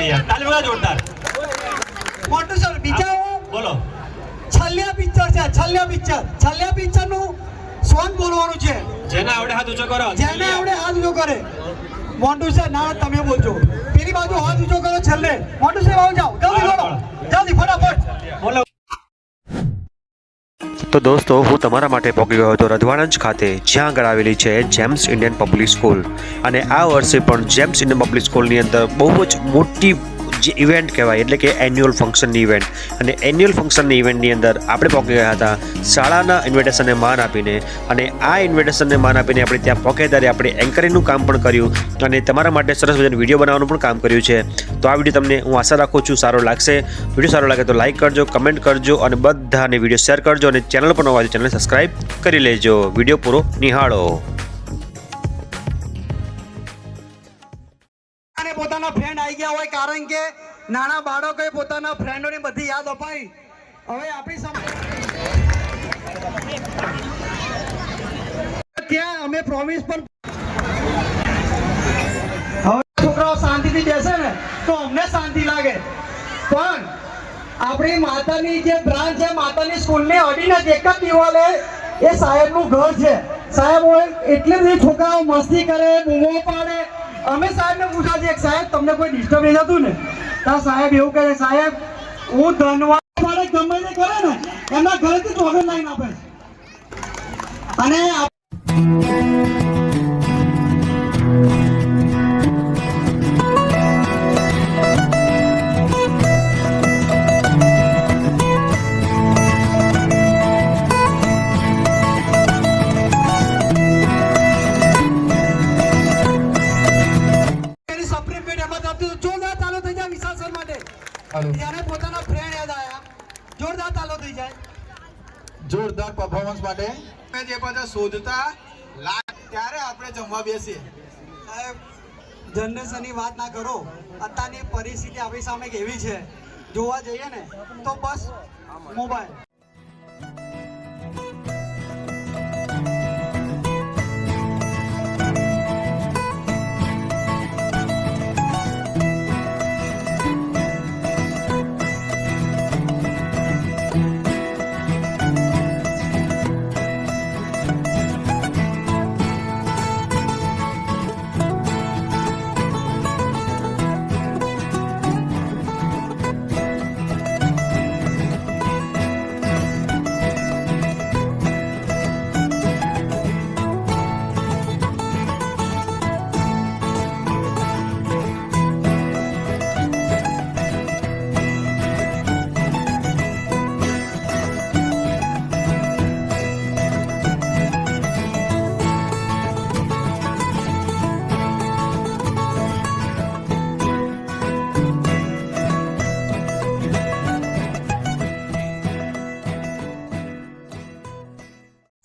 પડે યાર, તાલી વગર જોરદાર. મોટું સર બીજા બોલો. છલ્યા પિક્ચર છે, છલ્યા પિક્ચર નું સોંગ બોલવાનું છે. જેને આવડે હાથ ઊંચો કરો. જેને આવડે હાથ ઊંચો કરે. મોટું સર ના તમે બોલજો, પેલી બાજુ હાથ ઊંચો કરો છેલ્લે. મોટું સર આવો જાઓ, જલ્દી બોલો, જલ્દી ફટાફટ બોલો. તો દોસ્તો હું તમારા માટે પહોંચી ગયો હતો રજવાડંજ ખાતે, જ્યાં આગળ આવેલી છે જેમ્સ ઇન્ડિયન પબ્લિક સ્કૂલ. અને આ વર્ષે પણ જેમ્સ ઇન્ડિયન પબ્લિક સ્કૂલની અંદર બહુ જ મોટી જે ઇવેન્ટ કહેવાય, એટલે કે એન્યુઅલ ફંક્શનની ઇવેન્ટ. અને એન્યુઅલ ફંક્શનની ઇવેન્ટની અંદર આપણે પહોંચી ગયા હતા શાળાના ઇન્વિટેશનને માન આપીને. અને આ ઇન્વિટેશનને માન આપીને આપણે ત્યાં પહોંચ્યા ત્યારે આપણે એન્કરિંગનું કામ પણ કર્યું અને તમારા માટે સરસ મજાનું વિડીયો બનાવવાનું પણ કામ કર્યું છે. તો આ વિડીયો તમને હું આશા રાખું છું સારો લાગશે. વિડીયો સારો લાગે તો લાઇક કરજો, કમેન્ટ કરજો અને બધાને વિડીયો શેર કરજો. અને ચેનલ પર નવા હોય તો ચેનલને સબસ્ક્રાઈબ કરી લેજો. વિડીયો પૂરો નિહાળો. પોતાના ફ્રેન્ડ આવી ગયા હોય, કારણ કે નાના બાળકોએ પોતાના ફ્રેન્ડોની બધી યાદ અપાઈ. હવે આપણી સામે ત્યાં અમે પ્રોમિસ પણ, હવે છોકરાઓ શાંતિથી બેસે ને તો અમને શાંતિ લાગે. પણ આપણી માતાની જે બ્રાન્ચ છે, માતાની સ્કૂલની અડીને જ એક જ દિવાલે એ સાહેબનું ઘર છે. સાહેબ હોય એટલે બધી છોકરાઓ મસ્તી કરે, બૂમો પાડે. અમે સાહેબને પૂછ્યા છે, સાહેબ તમને કોઈ ડિસ્ટર્બ નહીં થતું ને? તો સાહેબ એવું કહે છે, સાહેબ હું ધનવાન મારે ગમે તે કરે ને એમના ઘરેથી ચોગન લાઈન આપે છે. અને પોતાના ફ્રેન્ડ યાદ આયા, જોરદાર તાલો થઈ જાય. જોરદાર પરફોર્મન્સ માટે જે પાછા શોધતા ત્યારે આપણે જમવા બેસીએ. સાહેબ જનરેશનની વાત ના કરો, અત્યારની પરિસ્થિતિ આપણી સામે કેવી છે જોવા જઈએ ને તો બસ મોબાઈલ.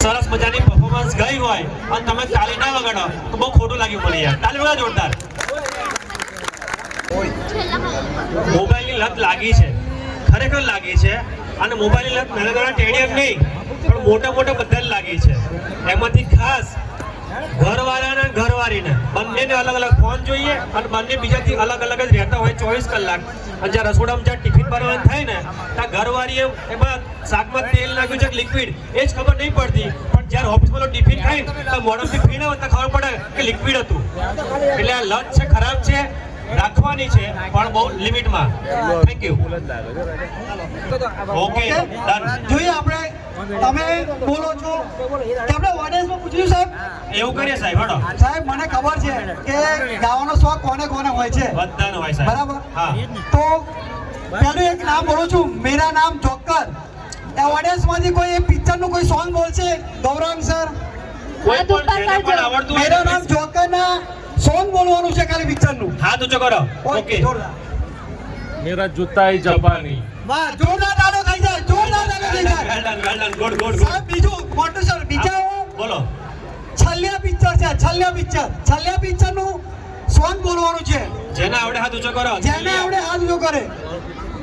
સરસ મજાની પરફોર્મન્સ ગઈ હોય અને તમે તાલી ના વગાડો તો બહુ ખોટું લાગ્યું મને યાર, તાલી વગર જોરદાર. મોબાઈલની લત લાગી છે, ખરેખર લાગી છે. અને મોબાઈલની લત નાના નાના ટેડિયમ નહીં પણ મોટા મોટા બધાને લાગી છે. એમાંથી ખાસ ઘરવાળાને ઘરવાળીને બંનેને અલગ અલગ ફોન જોઈએ અને બંને બીજાથી અલગ અલગ જ રહેતા હોય 24 કલાક. અને જ્યાં રસોડામાં જ્યાં ટિફિન બનાવવાનું થાય ને ત્યાં ઘરવાળીએ એમાં શાકમાં તેલ નાખ્યું છે લિક્વિડ એ જ ખબર નહીં પડતી, પણ જ્યારે ઓફિસમાં ટિફિન ખાય ને તો મોઢાથી પીણા તો ખબર પડે કે લિક્વિડ હતું. એટલે આ લત છે, ખરાબ છે, રાખવાની છે પણ બહુ લિમિટમાં. Thank you. Okay done. જોઈએ આપણે, તમે બોલો છો કે આપણે ઓડિયન્સમાં પૂછ્યું સાહેબ? એવું કરીએ સાહેબ. હડો સાહેબ મને ખબર છે કે ગાવાનો શોખ કોને કોને હોય છે, બધાને હોય સાહેબ. બરાબર? હા. તો પહેલું એક નામ બોલું છું, મેરા નામ જોકર. એ ઓડિયન્સમાંથી કોઈ એ પિક્ચરનું કોઈ સોંગ બોલશે? ગૌરાંગ સર, કોઈ પણ જેને પણ આવડતું હોય મેરા નામ જોકરના સોંગ બોલવાનું છે ખાલી પિક્ચરનું. હાથ ઊંચો કરો. ઓકે. मेरा जूता ही जापानी. વાહ, જોરદાર તાળો થઈ જાય, જોરદાર તાળો થઈ જાય. Well done. Good good. સાહેબ બીજું મોટું સર બીજા બોલો. છલ્યા પિક્ચર છે, છલ્યા પિક્ચર નું સોંગ બોલવાનું છે. જેને આવડે હાથ ઊંચો કરો. જેને આવડે હાથ ઊંચો કરે.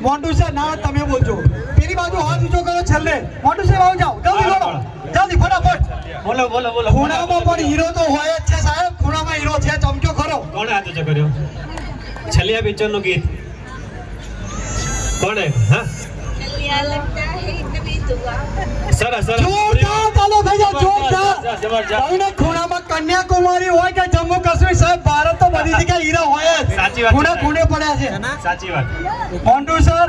મોટું સર ના તમે બોલજો, પેલી બાજુ હાથ ઊંચો કરો છેલ્લે. મોટું સર આવો જાઓ, જલ્દી બોલો, જલ્દી ફટાફટ બોલો. ખૂણામાં પણ હીરો તો હોય જ છે સાહેબ, ખૂણામાં હીરો છે, ચમચો ખરો. કોણે હાથ ઊંચો કર્યો? છલિયા પિક્ચર નું ગીત કોણ હે હા चलिया लगता है कभी दुआ સરસ સરસ જોરદાર તાલો થઈ જાય, જોરદાર. જબરજસ્ત ભાઈને ખૂણામાં કન્યાકુમારી હોય કે જમ્મુ કાશ્મીર, સાહેબ ભારત તો બધી જગ્યાએ હીરા હોય જ. સાચી વાત છે. ખૂણે ખૂણે પડ્યા છે. સાચી વાત મોન્ટુ સર,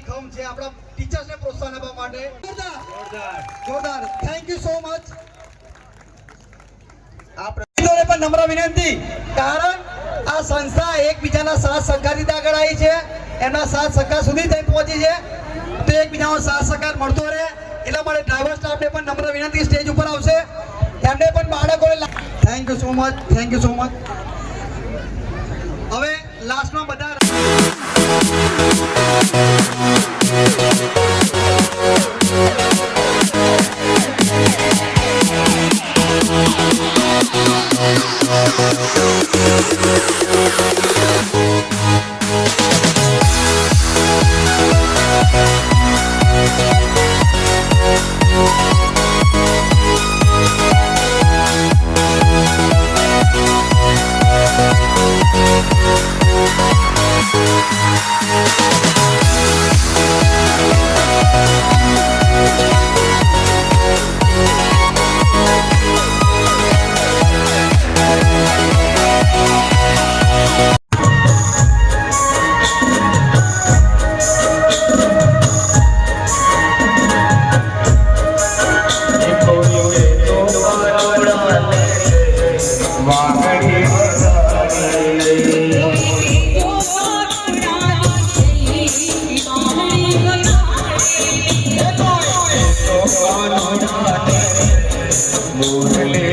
તાળી ખમ છે આપણા ટીચર્સને પ્રોત્સાહન આપવા માટે. જોરદાર. Thank you so much. વિદ્યાર્થીઓને પણ નમ્ર વિનંતી, કારણ આ સંસ્થા એકબીજાના સાથ સહકારથી આગળ આવી છે, એમના સાથ સહકાર સુધી થઈ પહોંચી છે, તો એકબીજાનો સાથ સહકાર મળતો રહે એટલા માટે ડ્રાઈવર સ્ટાફને પણ નમ્ર વિનંતી, સ્ટેજ ઉપર આવશે એમને પણ બાળકોને. Thank you so much. Thank you so much. હવે લાસ્ટમાં બધા મોરલે